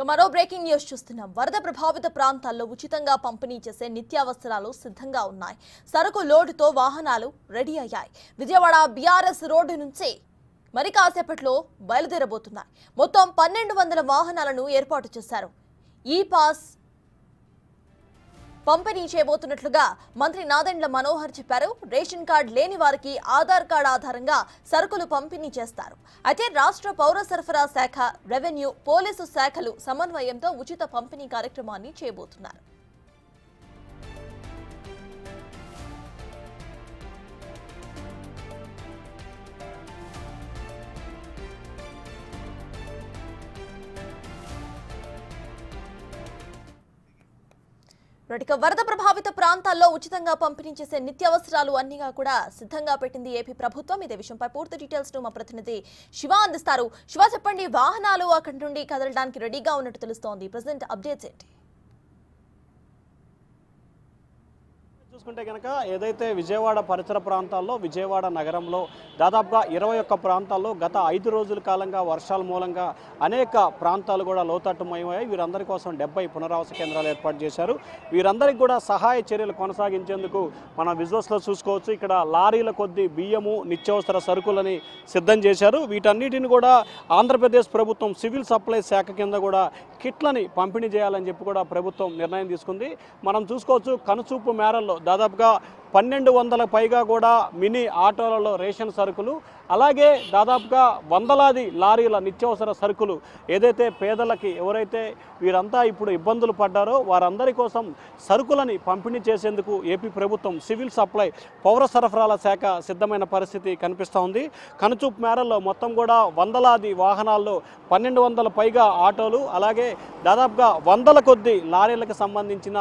మరో breaking news చూస్తున్నాం. వరద ప్రభావిత ప్రాంతాల్లో ఉచితంగా పంపిణీ చేసే నిత్యావసరాలు సిద్ధంగా ఉన్నాయి. సరుకు లోడుతో వాహనాలు రెడీ అయ్యాయి. విజయవాడ బీఆర్ఎస్ రోడ్డు నుంచి మరి కాసేపట్లో బయలుదేరబోతున్నాయి. మొత్తం 1200 వాహనాలను ఏర్పాటు చేశారు. ఈ పాస్ పంపిణీ చేయబోతున్నట్లుగా మంత్రి నాదెండ్ల మనోహర్ చెప్పారు. రేషన్ కార్డు లేని వారికి ఆధార్ కార్డు ఆధారంగా సరుకులు పంపిణీ చేస్తారు. అయితే రాష్ట్ర పౌర సరఫరా శాఖ, రెవెన్యూ, పోలీసు శాఖలు సమన్వయంతో ఉచిత పంపిణీ కార్యక్రమాన్ని చేయబోతున్నారు. వరద ప్రభావిత ప్రాంతాల్లో ఉచితంగా పంపిణీ చేసే నిత్యావసరాలు అన్నిగా కూడా సిద్ధంగా పెట్టింది ఏపీ ప్రభుత్వం. ఇదే విషయంపై పూర్తి డీటెయిల్స్ ను మా ప్రతినిధి శివ అందిస్తారు. శివ, చెప్పండి, వాహనాలు అక్కడి నుండి కదలడానికి రెడీగా ఉన్నట్టు తెలుస్తోంది. ప్రెజెంట్ అప్డేట్స్ ఏంటి? చూసుకుంటే కనుక ఏదైతే విజయవాడ పరిసర ప్రాంతాల్లో, విజయవాడ నగరంలో దాదాపుగా 21 ప్రాంతాల్లో గత 5 రోజుల కాలంగా వర్షాల మూలంగా అనేక ప్రాంతాలు కూడా లోతట్టుమయ్యాయి. వీరందరి కోసం 70 పునరావాస కేంద్రాలు ఏర్పాటు చేశారు. వీరందరికీ కూడా సహాయ చర్యలు కొనసాగించేందుకు మన విజువల్స్లో చూసుకోవచ్చు. ఇక్కడ లారీల కొద్దీ బియ్యము, నిత్యావసర సరుకులని సిద్ధం చేశారు. వీటన్నిటిని కూడా ఆంధ్రప్రదేశ్ ప్రభుత్వం సివిల్ సప్లై శాఖ కింద కూడా కిట్లని పంపిణీ చేయాలని చెప్పి కూడా ప్రభుత్వం నిర్ణయం తీసుకుంది. మనం చూసుకోవచ్చు, కనుచూపు మేరల్లో దాదాపుగా 1200 పైగా కూడా మినీ ఆటోలలో రేషన్ సరుకులు, అలాగే దాదాపుగా వందలాది లారీల నిత్యావసర సరుకులు ఏదైతే పేదలకి, ఎవరైతే వీరంతా ఇప్పుడు ఇబ్బందులు పడ్డారో వారందరి కోసం సరుకులని పంపిణీ చేసేందుకు ఏపీ ప్రభుత్వం సివిల్ సప్లై, పౌర సరఫరాల శాఖ సిద్ధమైన పరిస్థితి కనిపిస్తూ ఉంది. కనుచూపు మేరల్లో మొత్తం కూడా వందలాది వాహనాల్లో 1200 పైగా ఆటోలు, అలాగే దాదాపుగా వందల కొద్ది లారీలకు సంబంధించిన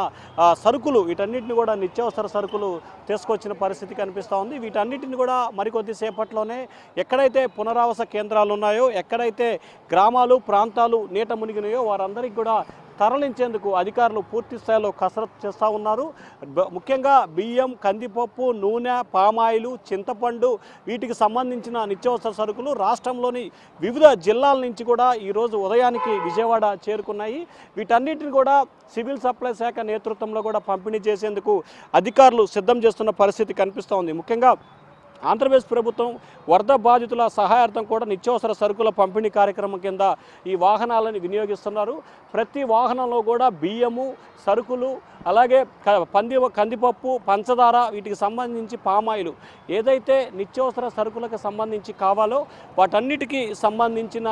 సరుకులు, వీటన్నిటిని కూడా నిత్యావసర సరుకులు తీసుకొచ్చిన పరిస్థితి కనిపిస్తూ ఉంది. వీటన్నిటిని కూడా మరికొద్ది సేపట్లోనే ఎక్కడైతే పునరావాస కేంద్రాలు ఉన్నాయో, ఎక్కడైతే గ్రామాలు, ప్రాంతాలు నీట మునిగినాయో వారందరికీ కూడా తరలించేందుకు అధికారులు పూర్తి స్థాయిలో కసరత్తు చేస్తూ ఉన్నారు. ముఖ్యంగా బియ్యం, కందిపప్పు, నూనె, పామాయిలు, చింతపండు, వీటికి సంబంధించిన నిత్యావసర సరుకులు రాష్ట్రంలోని వివిధ జిల్లాల నుంచి కూడా ఈరోజు ఉదయానికి విజయవాడ చేరుకున్నాయి. వీటన్నిటిని కూడా సివిల్ సప్లై శాఖ నేతృత్వంలో కూడా పంపిణీ చేసేందుకు అధికారులు సిద్ధం చేస్తున్న పరిస్థితి కనిపిస్తూ ఉంది. ముఖ్యంగా ఆంధ్రప్రదేశ్ ప్రభుత్వం వరద బాధితుల సహాయార్థం కూడా నిత్యావసర సరుకుల పంపిణీ కార్యక్రమం కింద ఈ వాహనాలను వినియోగిస్తున్నారు. ప్రతి వాహనంలో కూడా బియ్యము, సరుకులు, అలాగే కందిపప్పు, పంచదార, వీటికి సంబంధించి పామాయిలు, ఏదైతే నిత్యావసర సరుకులకు సంబంధించి కావాలో వాటన్నిటికీ సంబంధించిన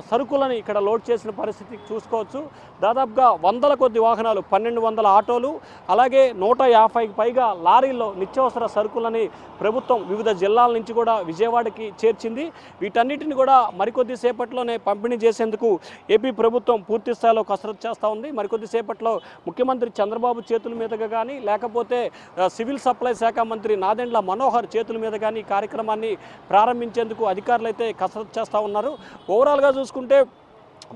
సరుకులని ఇక్కడ లోడ్ చేసిన పరిస్థితి చూసుకోవచ్చు. దాదాపుగా వందల కొద్ది వాహనాలు, 1200 ఆటోలు, అలాగే 150కి పైగా లారీల్లో నిత్యావసర సరుకులని ప్రభుత్వం వివిధ జిల్లాల నుంచి కూడా విజయవాడకి చేర్చింది. వీటన్నిటిని కూడా మరికొద్ది సేపట్లోనే పంపిణీ చేసేందుకు ఏపీ ప్రభుత్వం పూర్తి స్థాయిలో కసరత్తు చేస్తూ ఉంది. మరికొద్ది సేపట్లో ముఖ్యమంత్రి చంద్రబాబు చేతుల మీదుగా కానీ, లేకపోతే సివిల్ సప్లై శాఖ మంత్రి నాదెండ్ల మనోహర్ చేతుల మీద కానీ ఈ కార్యక్రమాన్ని ప్రారంభించేందుకు అధికారులు అయితే కసరత్తు చేస్తూ ఉన్నారు. ఓవరాల్గా చూసుకుంటే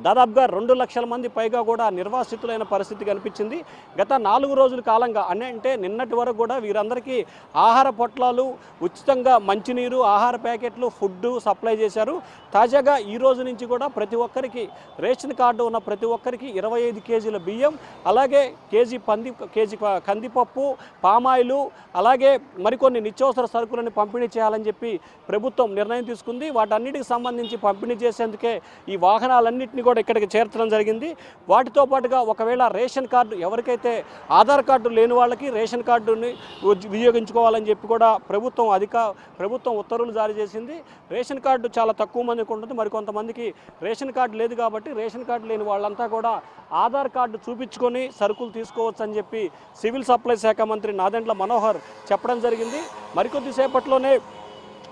దాదాపుగా 2 లక్షల మంది పైగా కూడా నిర్వాసితులైన పరిస్థితి కనిపించింది. గత 4 రోజుల కాలంగా అంటే నిన్నటి వరకు కూడా వీరందరికీ ఆహార పొట్లాలు, ఉచితంగా మంచినీరు, ఆహార ప్యాకెట్లు, ఫుడ్ సప్లై చేశారు. తాజాగా ఈ రోజు నుంచి కూడా ప్రతి ఒక్కరికి, రేషన్ కార్డు ఉన్న ప్రతి ఒక్కరికి 25 కేజీల బియ్యం, అలాగే కేజీ కందిపప్పు, పామాయిలు, అలాగే మరికొన్ని నిత్యావసర సరుకులను పంపిణీ చేయాలని చెప్పి ప్రభుత్వం నిర్ణయం తీసుకుంది. వాటన్నిటికి సంబంధించి పంపిణీ చేసేందుకే ఈ వాహనాలన్నింటినీ కూడా ఇక్కడికి చేర్చడం జరిగింది. వాటితో పాటుగా ఒకవేళ రేషన్ కార్డు, ఎవరికైతే ఆధార్ కార్డు లేని వాళ్ళకి రేషన్ కార్డుని వినియోగించుకోవాలని చెప్పి కూడా ప్రభుత్వం ఉత్తర్వులు జారీ చేసింది. రేషన్ కార్డు చాలా తక్కువ మందికి ఉంటుంది, మరికొంతమందికి రేషన్ కార్డు లేదు. కాబట్టి రేషన్ కార్డు లేని వాళ్ళంతా కూడా ఆధార్ కార్డు చూపించుకొని సరుకులు తీసుకోవచ్చు అని చెప్పి సివిల్ సప్లై శాఖ మంత్రి నాదెండ్ల మనోహర్ చెప్పడం జరిగింది. మరికొద్ది సేపట్లోనే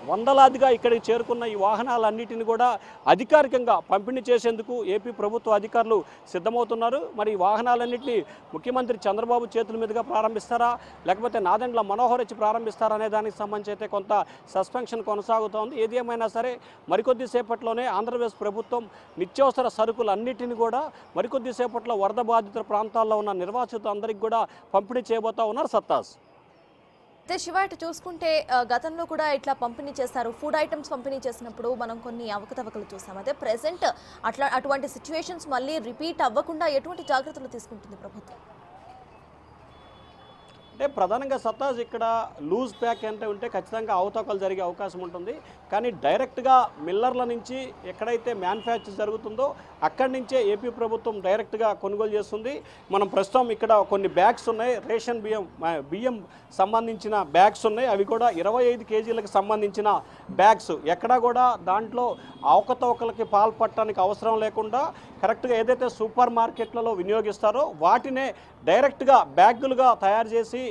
వందలాదిగా ఇక్కడికి చేరుకున్న ఈ వాహనాలన్నిటిని కూడా అధికారికంగా పంపిణీ చేసేందుకు ఏపీ ప్రభుత్వ అధికారులు సిద్ధమవుతున్నారు. మరి ఈ వాహనాలన్నింటినీ ముఖ్యమంత్రి చంద్రబాబు చేతుల మీదుగా ప్రారంభిస్తారా, లేకపోతే నాదెండ్ల మనోహర్ వచ్చి ప్రారంభిస్తారా అనే దానికి సంబంధించి అయితే కొంత సస్పెన్షన్ కొనసాగుతోంది. ఏది ఏమైనా సరే మరికొద్ది సేపట్లోనే ఆంధ్రప్రదేశ్ ప్రభుత్వం నిత్యావసర సరుకులన్నిటిని కూడా మరికొద్ది సేపట్లో వరద బాధిత ప్రాంతాల్లో ఉన్న నిర్వాసితులందరికీ కూడా పంపిణీ చేయబోతా ఉన్నారు. సత్తాస్. అయితే శివ ఇటు చూసుకుంటే గతంలో కూడా ఇట్లా పంపిణీ చేస్తారు, ఫుడ్ ఐటమ్స్ పంపిణీ చేసినప్పుడు మనం కొన్ని అవకతవకలు చూసాం. అదే ప్రెసెంట్ అటువంటి సిచ్యువేషన్స్ మళ్ళీ రిపీట్ అవ్వకుండా ఎటువంటి జాగ్రత్తలు తీసుకుంటుంది ప్రభుత్వం? అంటే ప్రధానంగా సత్తాజ్ ఇక్కడ లూజ్ ప్యాక్ ఎంత ఉంటే ఖచ్చితంగా అవతవకలు జరిగే అవకాశం ఉంటుంది. కానీ డైరెక్ట్గా మిల్లర్ల నుంచి ఎక్కడైతే మ్యానుఫ్యాక్చర్ జరుగుతుందో అక్కడి నుంచే ఏపీ ప్రభుత్వం డైరెక్ట్గా కొనుగోలు చేస్తుంది. మనం ప్రస్తుతం ఇక్కడ కొన్ని బ్యాగ్స్ ఉన్నాయి, రేషన్ బియ్యం సంబంధించిన బ్యాగ్స్ ఉన్నాయి. అవి కూడా 25 కేజీలకు సంబంధించిన బ్యాగ్స్. ఎక్కడా కూడా దాంట్లో అవకతవకలకి పాల్పడటానికి అవసరం లేకుండా కరెక్ట్గా ఏదైతే సూపర్ మార్కెట్లలో వినియోగిస్తారో వాటినే డైరెక్ట్గా బ్యాగులుగా తయారు చేసి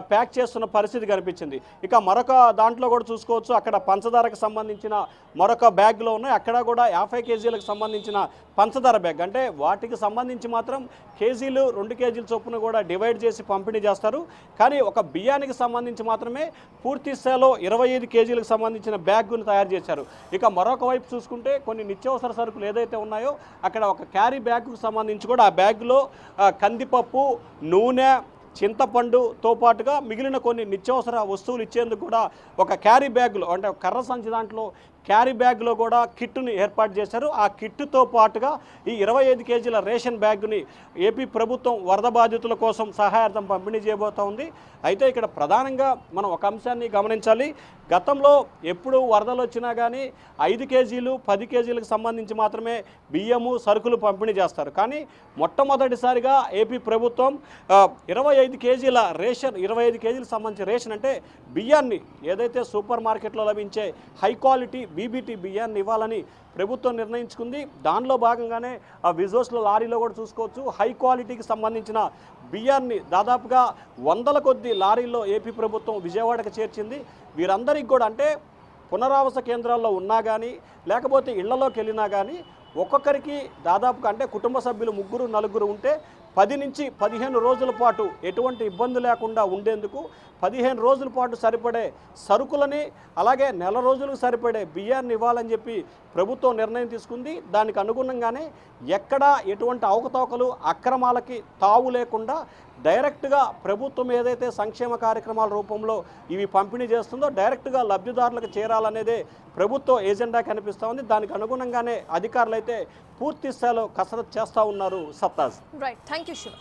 ప్యాక్ చేస్తున్న పరిస్థితి కనిపించింది. ఇక మరొక దాంట్లో కూడా చూసుకోవచ్చు, అక్కడ పంచదారకు సంబంధించిన మరొక బ్యాగ్లో ఉన్నాయి. అక్కడ కూడా 50 కేజీలకు సంబంధించిన పంచదార బ్యాగ్. అంటే వాటికి సంబంధించి మాత్రం కేజీలు 2 కేజీల చొప్పున కూడా డివైడ్ చేసి పంపిణీ చేస్తారు. కానీ ఒక బియ్యానికి సంబంధించి మాత్రమే పూర్తి స్థాయిలో 25 కేజీలకు సంబంధించిన బ్యాగును తయారు చేశారు. ఇక మరొక వైపు చూసుకుంటే కొన్ని నిత్యావసర సరుకులు ఏదైతే ఉన్నాయో అక్కడ ఒక క్యారీ బ్యాగ్కు సంబంధించి కూడా ఆ బ్యాగ్లో కందిపప్పు, నూనె, చింతపండుతో పాటుగా మిగిలిన కొన్ని నిత్యావసర వస్తువులు ఇచ్చేందుకు కూడా ఒక క్యారీ బ్యాగులో అంటే కర్ర సంచి దాంట్లో క్యారీ బ్యాగ్లో కూడా కిట్టుని ఏర్పాటు చేశారు. ఆ కిట్టుతో పాటుగా ఈ 25 కేజీల రేషన్ బ్యాగ్ని ఏపీ ప్రభుత్వం వరద బాధితుల కోసం సహాయార్థం పంపిణీ చేయబోతూ ఉంది. అయితే ఇక్కడ ప్రధానంగా మనం ఒక అంశాన్ని గమనించాలి. గతంలో ఎప్పుడు వరదలు వచ్చినా కానీ 5 కేజీలు 10 కేజీలకు సంబంధించి మాత్రమే బియ్యము సరుకులు పంపిణీ చేస్తారు. కానీ మొట్టమొదటిసారిగా ఏపీ ప్రభుత్వం 25 కేజీల రేషన్ 25 కేజీలకు సంబంధించి రేషన్ అంటే బియ్యాన్ని ఏదైతే సూపర్ మార్కెట్లో లభించే హై క్వాలిటీ బీబీటీ బియ్యాన్ని ఇవ్వాలని ప్రభుత్వం నిర్ణయించుకుంది. దానిలో భాగంగానే ఆ విజువల్స్లో లారీలో కూడా చూసుకోవచ్చు, హై క్వాలిటీకి సంబంధించిన బియ్యాన్ని దాదాపుగా 100ల కొద్ది లారీల్లో ఏపీ ప్రభుత్వం విజయవాడకు చేర్చింది. వీరందరికీ కూడా అంటే పునరావాస కేంద్రాల్లో ఉన్నా కానీ లేకపోతే ఇళ్లలోకి వెళ్ళినా కానీ ఒక్కొక్కరికి దాదాపుగా అంటే కుటుంబ సభ్యులు 3, 4 ఉంటే 10 నుంచి 15 రోజుల పాటు ఎటువంటి ఇబ్బంది లేకుండా ఉండేందుకు 15 రోజుల పాటు సరిపడే సరుకులని అలాగే నెల రోజులకు సరిపడే బియ్యాన్ని ఇవ్వాలని చెప్పి ప్రభుత్వం నిర్ణయం తీసుకుంది. దానికి అనుగుణంగానే ఎక్కడా ఎటువంటి అవకతవకలు అక్రమాలకి తావు లేకుండా డైరెక్ట్గా ప్రభుత్వం ఏదైతే సంక్షేమ కార్యక్రమాల రూపంలో ఇవి పంపిణీ చేస్తుందో డైరెక్ట్గా లబ్ధిదారులకు చేరాలనేదే ప్రభుత్వ ఏజెండా కనిపిస్తూ ఉంది. దానికి అనుగుణంగానే అధికారులు అయితే పూర్తి స్థాయిలో కసరత్తు చేస్తూ ఉన్నారు. సత్తాజ్. Right, thank you Shiva.